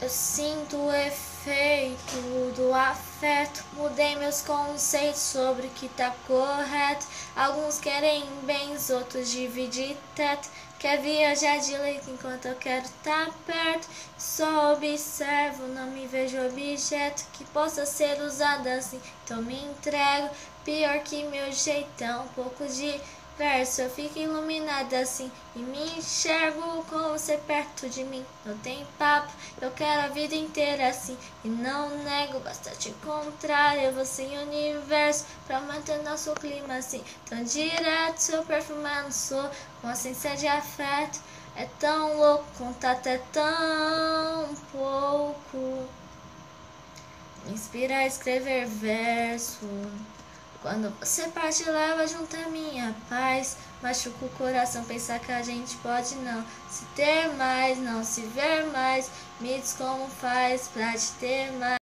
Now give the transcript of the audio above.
Eu sinto o efeito do afeto. Mudei meus conceitos sobre o que tá correto. Alguns querem bens, outros dividem teto. Quer viajar de leito enquanto eu quero tá perto. Só observo, não me vejo objeto que possa ser usado assim. Então me entrego, pior que meu jeitão, um pouco de verso. Eu fico iluminada assim e me enxergo com você perto de mim. Não tem papo, eu quero a vida inteira assim e não nego, basta te encontrar. Eu vou sem universo pra manter nosso clima assim tão direto. Seu perfumado sou com essência de afeto. É tão louco, contato é tão pouco. Me inspira a escrever verso. Quando você parte, leva junto a minha paz. Machuca o coração pensar que a gente pode não se ter mais, não se ver mais. Me diz como faz pra te ter mais.